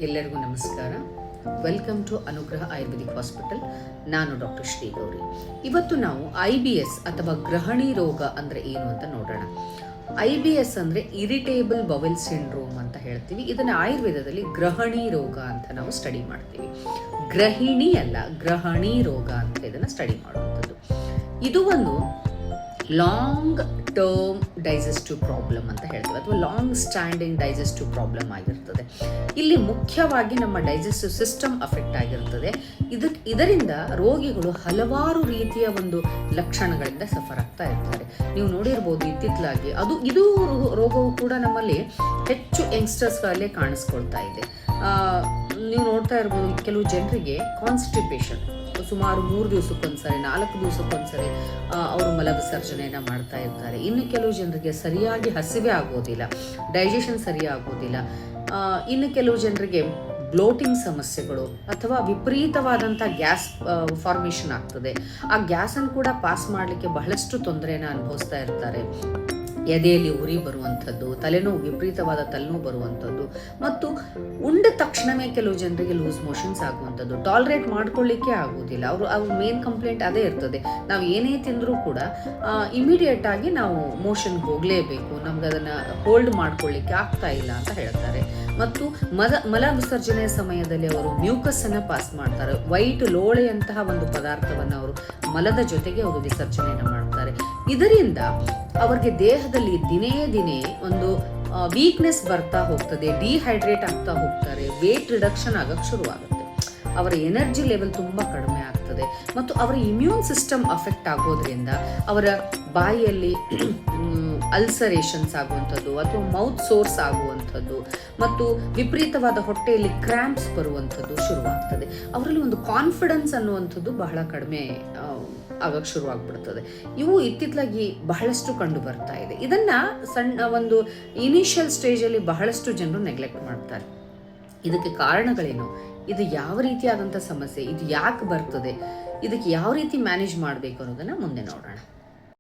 ಎಲ್ಲರಿಗೂ ನಮಸ್ಕಾರ. Welcome to ಅನುಗ್ರಹ ಆಯುರ್ವೇದಿಕ್ ಹಾಸ್ಪಿಟಲ್. ನಾನು ಡಾಕ್ಟರ್ ಶ್ರೀ ಗೌರಿ. ಇವತ್ತು ನಾವು IBS ಅಥವಾ ಗ್ರಹಣಿ ರೋಗ ಅಂದರೆ ಏನು ಅಂತ ನೋಡೋಣ. IBS ಅಂದರೆ ಇರಿಟೇಬಲ್ ಬವೆಲ್ ಸಿಂಡ್ರೋಮ್ ಅಂತ ಹೇಳ್ತೀವಿ. ಇದನ್ನು ಆಯುರ್ವೇದದಲ್ಲಿ ಗ್ರಹಣಿ ರೋಗ ಅಂತ ನಾವು ಸ್ಟಡಿ ಮಾಡ್ತೀವಿ. ಗ್ರಹಿಣಿ ಅಲ್ಲ, ಗ್ರಹಣಿ ರೋಗ ಅಂತ ಇದನ್ನು ಸ್ಟಡಿ ಮಾಡುವಂಥದ್ದು. ಇದು ಒಂದು ಲಾಂಗ್ ಟರ್ಮ್ ಡೈಜೆಸ್ಟಿವ್ ಪ್ರಾಬ್ಲಮ್ ಅಂತ ಹೇಳ್ತೀವಿ, ಅಥವಾ ಲಾಂಗ್ ಸ್ಟ್ಯಾಂಡಿಂಗ್ ಡೈಜೆಸ್ಟಿವ್ ಪ್ರಾಬ್ಲಮ್ ಆಗಿರ್ತದೆ. ಇಲ್ಲಿ ಮುಖ್ಯವಾಗಿ ನಮ್ಮ ಡೈಜೆಸ್ಟಿವ್ ಸಿಸ್ಟಮ್ ಅಫೆಕ್ಟ್ ಆಗಿರ್ತದೆ. ಇದರಿಂದ ರೋಗಿಗಳು ಹಲವಾರು ರೀತಿಯ ಒಂದು ಲಕ್ಷಣಗಳಿಂದ ಸಫರ್ ಆಗ್ತಾ ಇರ್ತಾರೆ. ನೀವು ನೋಡಿರ್ಬೋದು ಇತ್ತಿತ್ತಲಾಗಿ ಇದು ರೋಗವು ಕೂಡ ನಮ್ಮಲ್ಲಿ ಹೆಚ್ಚು ಯಂಗ್ಸ್ಟರ್ಸ್ಗಳಲ್ಲೇ ಕಾಣಿಸ್ಕೊಳ್ತಾ ಇದೆ. ನೀವು ನೋಡ್ತಾ ಇರ್ಬೋದು, ಕೆಲವು ಜನರಿಗೆ ಕಾನ್ಸ್ಟಿಪೇಷನ್ ಸುಮಾರು 3 ದಿವಸಕ್ಕೊಂದ್ಸರಿ 4 ದಿವಸಕ್ಕೊಂದ್ಸರಿ ಅವರು ಮಲ ವಿಸರ್ಜನೆಯನ್ನು ಮಾಡ್ತಾ ಇರ್ತಾರೆ. ಇನ್ನು ಕೆಲವು ಜನರಿಗೆ ಸರಿಯಾಗಿ ಹಸಿವೆ ಆಗೋದಿಲ್ಲ, ಡೈಜೆಷನ್ ಸರಿಯಾಗೋದಿಲ್ಲ. ಇನ್ನು ಕೆಲವು ಜನರಿಗೆ ಬ್ಲೋಟಿಂಗ್ ಸಮಸ್ಯೆಗಳು ಅಥವಾ ವಿಪರೀತವಾದಂಥ ಗ್ಯಾಸ್ ಫಾರ್ಮೇಷನ್ ಆಗ್ತದೆ. ಆ ಗ್ಯಾಸನ್ನು ಕೂಡ ಪಾಸ್ ಮಾಡಲಿಕ್ಕೆ ಬಹಳಷ್ಟು ತೊಂದರೆಯನ್ನು ಅನುಭವಿಸ್ತಾ ಇರ್ತಾರೆ. ಎದೆಯಲ್ಲಿ ಉರಿ ಬರುವಂಥದ್ದು, ತಲೆನೋವು, ವಿಪರೀತವಾದ ತಲೆನೋವು ಬರುವಂಥದ್ದು, ಮತ್ತು ಉಂಡ ತಕ್ಷಣವೇ ಕೆಲವು ಜನರಿಗೆ ಲೂಸ್ ಮೋಷನ್ಸ್ ಆಗುವಂಥದ್ದು, ಟಾಲರೇಟ್ ಮಾಡ್ಕೊಳ್ಳಿಕ್ಕೆ ಆಗೋದಿಲ್ಲ. ಅವ್ರ ಮೇನ್ ಕಂಪ್ಲೇಂಟ್ ಅದೇ ಇರ್ತದೆ. ನಾವು ಏನೇ ತಿಂದರೂ ಕೂಡ ಇಮಿಡಿಯೇಟ್ ಆಗಿ ನಾವು ಮೋಷನ್ ಹೋಗಲೇಬೇಕು, ನಮ್ಗೆ ಅದನ್ನು ಹೋಲ್ಡ್ ಮಾಡ್ಕೊಳ್ಳಿಕ್ಕೆ ಆಗ್ತಾ ಇಲ್ಲ ಅಂತ ಹೇಳ್ತಾರೆ. ಮತ್ತು ಮಲ ವಿಸರ್ಜನೆಯ ಸಮಯದಲ್ಲಿ ಅವರು ಮ್ಯೂಕಸ್ಸನ್ನು ಪಾಸ್ ಮಾಡ್ತಾರೆ. ವೈಟ್ ಲೋಳೆಯಂತಹ ಒಂದು ಪದಾರ್ಥವನ್ನು ಅವರು ಮಲದ ಜೊತೆಗೆ ಅವರು ವಿಸರ್ಜನೆಯನ್ನು ಮಾಡ್ತಾರೆ. ಇದರಿಂದ ಅವರಿಗೆ ದೇಹದಲ್ಲಿ ದಿನೇ ದಿನೇ ಒಂದು ವೀಕ್ನೆಸ್ ಬರ್ತಾ ಹೋಗ್ತದೆ, ಡಿಹೈಡ್ರೇಟ್ ಆಗ್ತಾ ಹೋಗ್ತಾರೆ, ವೇಟ್ ರಿಡಕ್ಷನ್ ಆಗಕ್ಕೆ ಶುರುವಾಗುತ್ತೆ. ಅವರ ಎನರ್ಜಿ ಲೆವೆಲ್ ತುಂಬ ಕಡಿಮೆ ಆಗ್ತದೆ, ಮತ್ತು ಅವರ ಇಮ್ಯೂನ್ ಸಿಸ್ಟಮ್ ಅಫೆಕ್ಟ್ ಆಗೋದ್ರಿಂದ ಅವರ ಬಾಯಿಯಲ್ಲಿ ಅಲ್ಸರೇಷನ್ಸ್ ಆಗುವಂಥದ್ದು ಅಥವಾ ಮೌತ್ ಸೋರ್ಸ್ ಆಗುವಂಥದ್ದು, ಮತ್ತು ವಿಪರೀತವಾದ ಹೊಟ್ಟೆಯಲ್ಲಿ ಕ್ರ್ಯಾಂಪ್ಸ್ ಬರುವಂಥದ್ದು ಶುರುವಾಗ್ತದೆ. ಅವರಲ್ಲಿ ಒಂದು ಕಾನ್ಫಿಡೆನ್ಸ್ ಅನ್ನುವಂಥದ್ದು ಬಹಳ ಕಡಿಮೆ ಆಗಕ್ಕೆ ಶುರುವಾಗ್ಬಿಡ್ತದೆ. ಇವು ಇತ್ತಿತ್ತಲಾಗಿ ಬಹಳಷ್ಟು ಕಂಡು ಬರ್ತಾ ಇದೆ. ಇದನ್ನು ಸಣ್ಣ ಒಂದು ಇನಿಷಿಯಲ್ ಸ್ಟೇಜಲ್ಲಿ ಬಹಳಷ್ಟು ಜನರು ನೆಗ್ಲೆಕ್ಟ್ ಮಾಡ್ತಾರೆ. ಇದಕ್ಕೆ ಕಾರಣಗಳೇನು, ಇದು ಯಾವ ರೀತಿಯಾದಂಥ ಸಮಸ್ಯೆ, ಇದು ಯಾಕೆ ಬರ್ತದೆ, ಇದಕ್ಕೆ ಯಾವ ರೀತಿ ಮ್ಯಾನೇಜ್ ಮಾಡಬೇಕು ಅನ್ನೋದನ್ನು ಮುಂದೆ ನೋಡೋಣ.